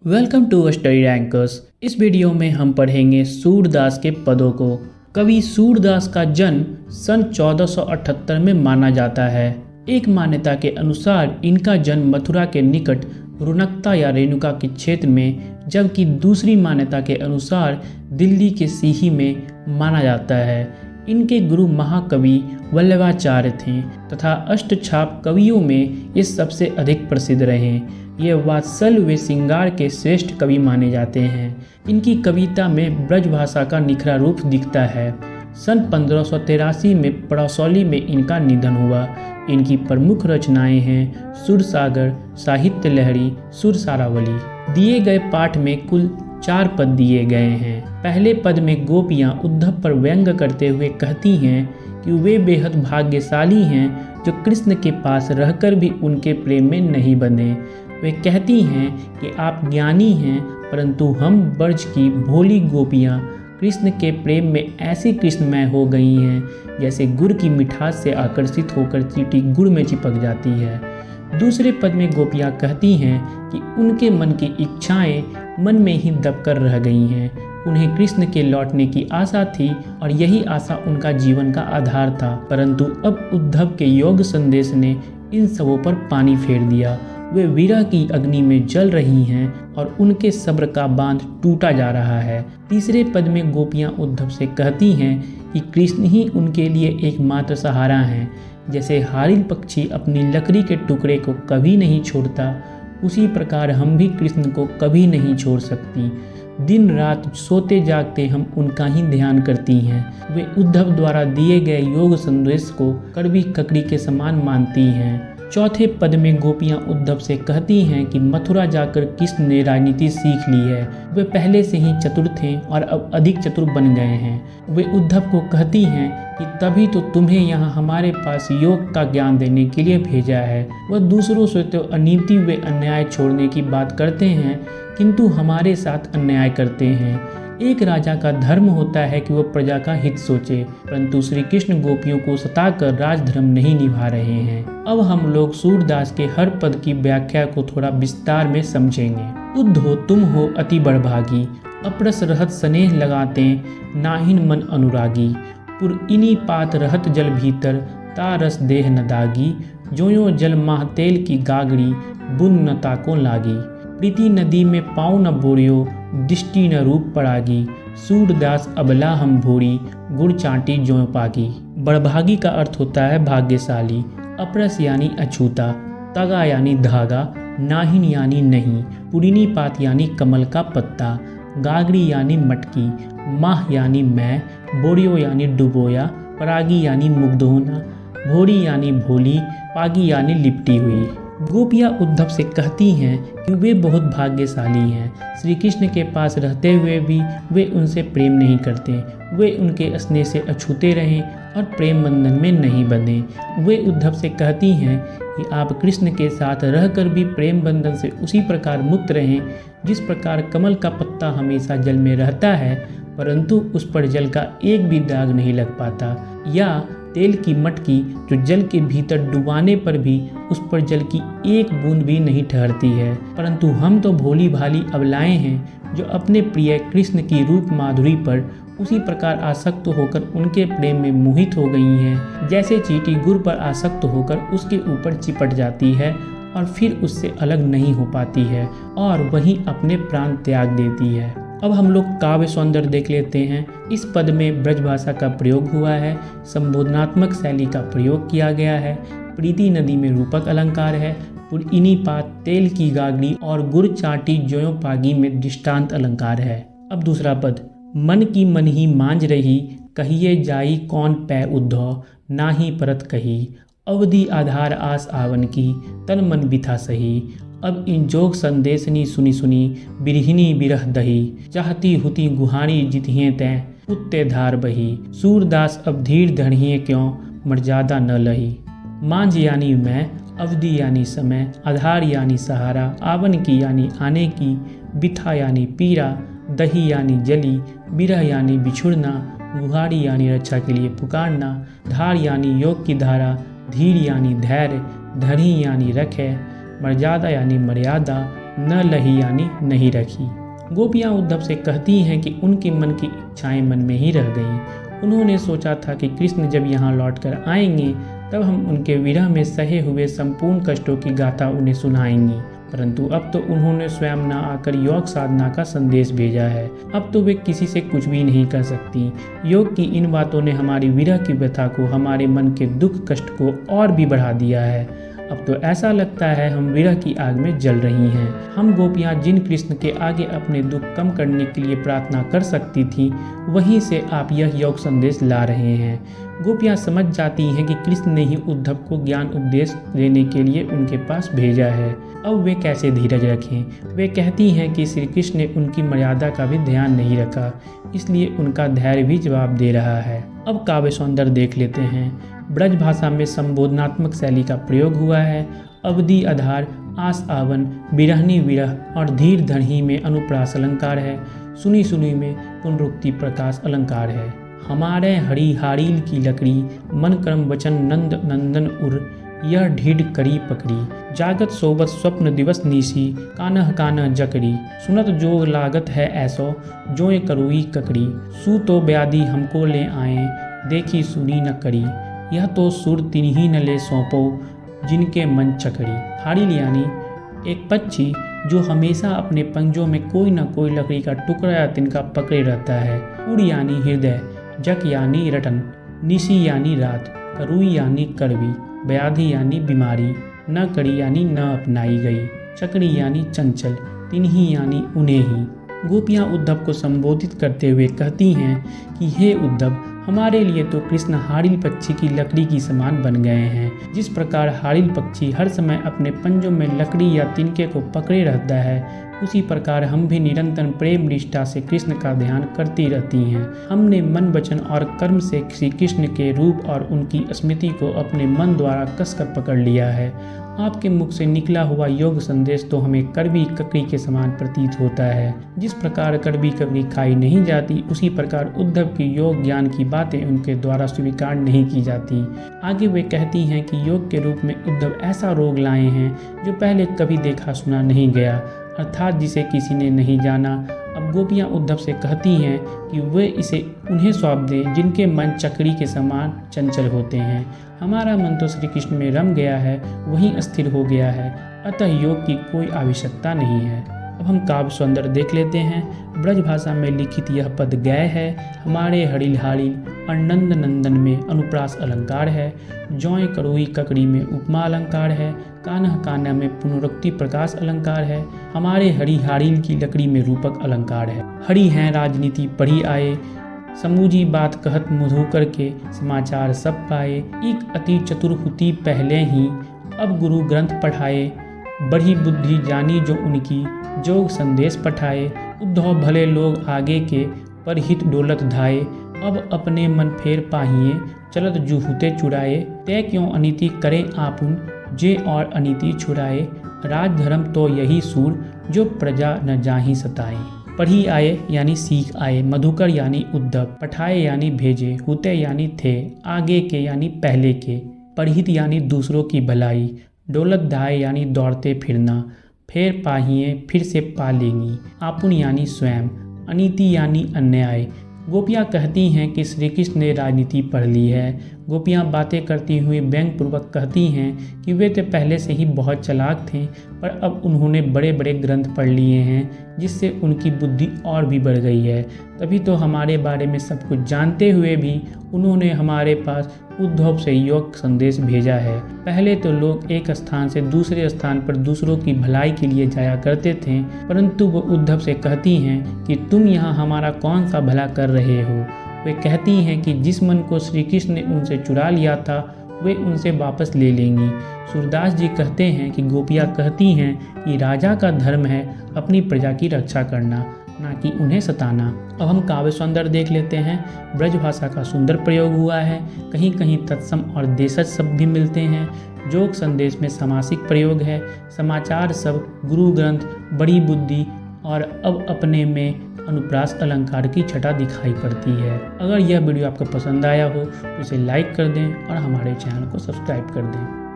Welcome to Study Rankers. इस video में हम पढ़ेंगे सूरदास के पदों को। कवि सूरदास का जन्म सन 1478 में माना जाता है। एक मान्यता के अनुसार इनका जन्म मथुरा के निकट रुनकता या रेणुका के क्षेत्र में, जबकि दूसरी मान्यता के अनुसार दिल्ली के सीही में माना जाता है। इनके गुरु महाकवि वल्लभाचार्य थे तथा अष्टछाप कवियों में ये सबसे अधिक प्रसिद्ध रहे। ये वात्सल व श्रृंगार के श्रेष्ठ कवि माने जाते हैं। इनकी कविता में ब्रज भाषा का निखरा रूप दिखता है। सन 1583 में परसौली में इनका निधन हुआ। इनकी प्रमुख रचनाएं हैं सुरसागर, साहित्य लहरी, सुरसारावली। दिए गए पाठ में कुल 4 पद दिए गए हैं। पहले पद में गोपियाँ उद्धव पर व्यंग करते हुए कहती हैं कि वे बेहद भाग्यशाली हैं जो कृष्ण के पास रहकर भी उनके प्रेम में नहीं बंधे। वे कहती हैं कि आप ज्ञानी हैं, परंतु हम ब्रज की भोली गोपियाँ कृष्ण के प्रेम में ऐसी कृष्णमय हो गई हैं जैसे गुड़ की मिठास से आकर्षित होकर चींटी गुड़ में चिपक जाती है। दूसरे पद में गोपियाँ कहती हैं कि उनके मन की इच्छाएं मन में ही दबकर रह गई हैं। उन्हें कृष्ण के लौटने की आशा थी और यही आशा उनका जीवन का आधार था, परंतु अब उद्धव के योग संदेश ने इन सबों पर पानी फेर दिया। वे विरह की अग्नि में जल रही हैं और उनके सब्र का बांध टूटा जा रहा है। तीसरे पद में गोपियाँ उद्धव से कहती हैं कि कृष्ण ही उनके लिए एकमात्र सहारा हैं। जैसे हारिल पक्षी अपनी लकड़ी के टुकड़े को कभी नहीं छोड़ता, उसी प्रकार हम भी कृष्ण को कभी नहीं छोड़ सकती। दिन रात सोते जागते हम उनका ही ध्यान करती हैं। वे उद्धव द्वारा दिए गए योग संदेश को कड़वी ककड़ी के समान मानती हैं। चौथे पद में गोपियाँ उद्धव से कहती हैं कि मथुरा जाकर कृष्ण ने राजनीति सीख ली है। वे पहले से ही चतुर थे और अब अधिक चतुर बन गए हैं। वे उद्धव को कहती हैं कि तभी तो तुम्हें यहाँ हमारे पास योग का ज्ञान देने के लिए भेजा है। वह दूसरों से तो अनीति व अन्याय छोड़ने की बात करते हैं, किंतु हमारे साथ अन्याय करते हैं। एक राजा का धर्म होता है कि वह प्रजा का हित सोचे, परंतु श्री कृष्ण गोपियों को सताकर राजधर्म नहीं निभा रहे हैं। अब हम लोग सूरदास के हर पद की व्याख्या को थोड़ा विस्तार में समझेंगे। उद्धो तुम हो अति बड़भागी, अपरस रहत स्नेह लगाते नाहिन मन अनुरागी। पुरइनी पात रहत जल भीतर, ता रस देह न दागी। जोयो जल माह तेल की गागड़ी, बुन न ताको लागी। प्रीति नदी में पाँव न बोरियो, दृष्टि न रूप पड़ागी। सूरदास अबला हम भोरी, गुड़ चाटी ज्यों पागी। बड़भागी का अर्थ होता है भाग्यशाली। अपरस यानी अछूता, तगा यानी धागा, नाहिन यानी नहीं, पुरीनी पात यानी कमल का पत्ता, गागरी यानी मटकी, माह यानी मैं, बोरियो यानी डुबोया, परागी यानी मुग्ध होना, भोरी यानी भोली, पागी यानी लिपटी हुई। गोपियाँ उद्धव से कहती हैं कि वे बहुत भाग्यशाली हैं। श्री कृष्ण के पास रहते हुए भी वे उनसे प्रेम नहीं करते। वे उनके स्नेह से अछूते रहें और प्रेम बंधन में नहीं बंधे। वे उद्धव से कहती हैं कि आप कृष्ण के साथ रहकर भी प्रेम बंधन से उसी प्रकार मुक्त रहें जिस प्रकार कमल का पत्ता हमेशा जल में रहता है, परंतु उस पर जल का एक भी दाग नहीं लग पाता, या तेल की मटकी जो जल के भीतर डुबाने पर भी उस पर जल की एक बूंद भी नहीं ठहरती है। परंतु हम तो भोली भाली अबलाएं हैं जो अपने प्रिय कृष्ण की रूप माधुरी पर उसी प्रकार आसक्त होकर उनके प्रेम में मोहित हो गई हैं, जैसे चींटी गुड़ पर आसक्त होकर उसके ऊपर चिपट जाती है और फिर उससे अलग नहीं हो पाती है और वहीं अपने प्राण त्याग देती है। अब हम लोग काव्य सौंदर्य देख लेते हैं। इस पद में ब्रज भाषा का प्रयोग हुआ है, संबोधनात्मक शैली का प्रयोग किया गया है, प्रीति नदी में रूपक अलंकार है, पुरइनी पात तेल की गागड़ी और गुड़ चाटी ज्यों पागी में दृष्टांत अलंकार है। अब दूसरा पद, मन की मन ही मांझ रही, कहिए जाई कौन पै उद्धव, नाही परत कही। अवधि आधार आस आवन की, तन मन बिथा सही। अब इन जोग संदेशनी सुनी सुनी, बिरहिनी बिरह दही। चाहती हुती गुहारी जितिहें तैं, उत्ते धार बही। सूरदास अब धीर धरहिए क्यों, मर्यादा न लही। मांझ यानी मैं, अवधि यानी समय, आधार यानी सहारा, आवन की यानी आने की, बिथा यानी पीरा, दही यानी जली, बिरह यानी बिछुड़ना, गुहारी यानी रक्षा के लिए पुकारना, धार यानी योग की धारा, धीर यानी धैर्य, धरी यानी रखे, मर्यादा यानी मर्यादा, न लही यानी नहीं रखी। गोपियाँ उद्धव से कहती हैं कि उनके मन की इच्छाएं मन में ही रह गईं। उन्होंने सोचा था कि कृष्ण जब यहाँ लौटकर आएंगे तब हम उनके विरह में सहे हुए संपूर्ण कष्टों की गाथा उन्हें सुनाएंगी, परंतु अब तो उन्होंने स्वयं न आकर योग साधना का संदेश भेजा है। अब तो वे किसी से कुछ भी नहीं कर सकती। योग की इन बातों ने हमारी विरह की व्यथा को, हमारे मन के दुख कष्ट को और भी बढ़ा दिया है। अब तो ऐसा लगता है हम विरह की आग में जल रही हैं। हम गोपियाँ जिन कृष्ण के आगे अपने दुख कम करने के लिए प्रार्थना कर सकती थीं, वहीं से आप यह योग संदेश ला रहे हैं। गोपियाँ समझ जाती हैं कि कृष्ण ने ही उद्धव को ज्ञान उपदेश देने के लिए उनके पास भेजा है। अब वे कैसे धीरज रखें। वे कहती हैं कि श्री कृष्ण ने उनकी मर्यादा का भी ध्यान नहीं रखा, इसलिए उनका धैर्य भी जवाब दे रहा है। अब काव्य सौंदर्य देख लेते हैं। ब्रज भाषा में संबोधनात्मक शैली का प्रयोग हुआ है। अवधि आधार, आस आवन, बिरहनी विरह और धीर धरही में अनुप्रास अलंकार है। सुनी सुनी में पुनरुक्ति प्रकाश अलंकार है। हमारे हरी हारील की लकड़ी, मन कर्म वचन नंद नंदन उर, यह ढीढ़ करी पकड़ी। जागत सोबत स्वप्न दिवस नीसी, कानह कानह जकड़ी। सुनत जो लागत है ऐसो, जोए करोई ककड़ी। सू तो ब्याधि हमको ले आए, देखी सुनी न करी। यह तो सुर तिन्ही न ले सौंपो, जिनके मन चकड़ी। हारील यानी एक पक्षी जो हमेशा अपने पंजों में कोई न कोई लकड़ी का टुकड़ा या तिनका पकड़े रहता है। उड़ यानी हृदय, जक यानी रटन, निशी यानी रात, करुई यानी कड़वी, व्याधि यानी बीमारी, न कड़ी यानी न अपनाई गई, चकड़ी यानी चंचल, तिन्ही यानी उन्हें ही। गोपियाँ उद्धव को संबोधित करते हुए कहती हैं कि हे उद्धव, हमारे लिए तो कृष्ण हारिल पक्षी की लकड़ी की समान बन गए हैं। जिस प्रकार हारिल पक्षी हर समय अपने पंजों में लकड़ी या तिनके को पकड़े रहता है, उसी प्रकार हम भी निरंतर प्रेम निष्ठा से कृष्ण का ध्यान करती रहती हैं। हमने मन वचन और कर्म से श्री कृष्ण के रूप और उनकी स्मृति को अपने मन द्वारा कसकर पकड़ लिया है। आपके मुख से निकला हुआ योग संदेश तो हमें कड़वी ककड़ी के समान प्रतीत होता है। जिस प्रकार कड़वी ककड़ी खाई नहीं जाती, उसी प्रकार उद्धव की योग ज्ञान की बातें उनके द्वारा स्वीकार नहीं की जाती। आगे वे कहती हैं कि योग के रूप में उद्धव ऐसा रोग लाए हैं जो पहले कभी देखा सुना नहीं गया, अर्थात जिसे किसी ने नहीं जाना। अब गोपियाँ उद्धव से कहती हैं कि वे इसे उन्हें सौंप दें जिनके मन चकड़ी के समान चंचल होते हैं। हमारा मन तो श्री कृष्ण में रम गया है, वहीं स्थिर हो गया है, अतः योग की कोई आवश्यकता नहीं है। अब हम काव्य सौंदर्य देख लेते हैं। ब्रज भाषा में लिखित यह पद गय है। हमारे हरिल हारिल और नंद नंदन में अनुप्रास अलंकार है। जौय करोई ककड़ी में उपमा अलंकार है। कानह कानह में पुनरुक्ति प्रकाश अलंकार है। हमारे हरि हारिल की लकड़ी में रूपक अलंकार है। हरि हैं राजनीति पढ़ी आए, समूजी बात कहत मधुकर के, समाचार सब पाए। एक अति चतुर हुती पहले ही, अब गुरु ग्रंथ पढ़ाए। बढ़ी बुद्धि जानी जो उनकी, जोग संदेश पठाए। उद्धव भले लोग आगे के, पर हित डोलत धाये। अब अपने मन फेर पाहिए, चलत जूहुते चुराए। तय क्यों अनीति करें आपुन, जे और अनीति छुड़ाए। राज धर्म तो यही सूर, जो प्रजा न जाहि सताए। पढ़ी आए यानी सीख आए, मधुकर यानी उद्धव, पठाए यानी भेजे, हुते यानी थे, आगे के यानी पहले के, पढ़ित यानी दूसरों की भलाई, डोलत धाये यानी दौड़ते फिरना, फेर पाहिए फिर से पा लेंगी, आपुन यानी स्वयं, अनीति यानी अन्याय। गोपियाँ कहती हैं कि श्री कृष्ण ने राजनीति पढ़ ली है। गोपियाँ बातें करती हुई व्यंग्यपूर्वक कहती हैं कि वे तो पहले से ही बहुत चालाक थे, पर अब उन्होंने बड़े बड़े ग्रंथ पढ़ लिए हैं, जिससे उनकी बुद्धि और भी बढ़ गई है। तभी तो हमारे बारे में सब कुछ जानते हुए भी उन्होंने हमारे पास उद्धव से योग संदेश भेजा है। पहले तो लोग एक स्थान से दूसरे स्थान पर दूसरों की भलाई के लिए जाया करते थे, परंतु वो उद्धव से कहती हैं कि तुम यहाँ हमारा कौन सा भला कर रहे हो। वे कहती हैं कि जिस मन को श्री कृष्ण ने उनसे चुरा लिया था, वे उनसे वापस ले लेंगी। सूरदास जी कहते हैं कि गोपियाँ कहती हैं कि राजा का धर्म है अपनी प्रजा की रक्षा करना, ना कि उन्हें सताना। अब हम काव्य सौंदर्य देख लेते हैं। ब्रज भाषा का सुंदर प्रयोग हुआ है। कहीं कहीं तत्सम और देशज शब्द भी मिलते हैं। जोग संदेश में समासिक प्रयोग है। समाचार सब, गुरु ग्रंथ, बड़ी बुद्धि और अब अपने में अनुप्रास अलंकार की छटा दिखाई पड़ती है। अगर यह वीडियो आपको पसंद आया हो तो इसे लाइक कर दें और हमारे चैनल को सब्सक्राइब कर दें।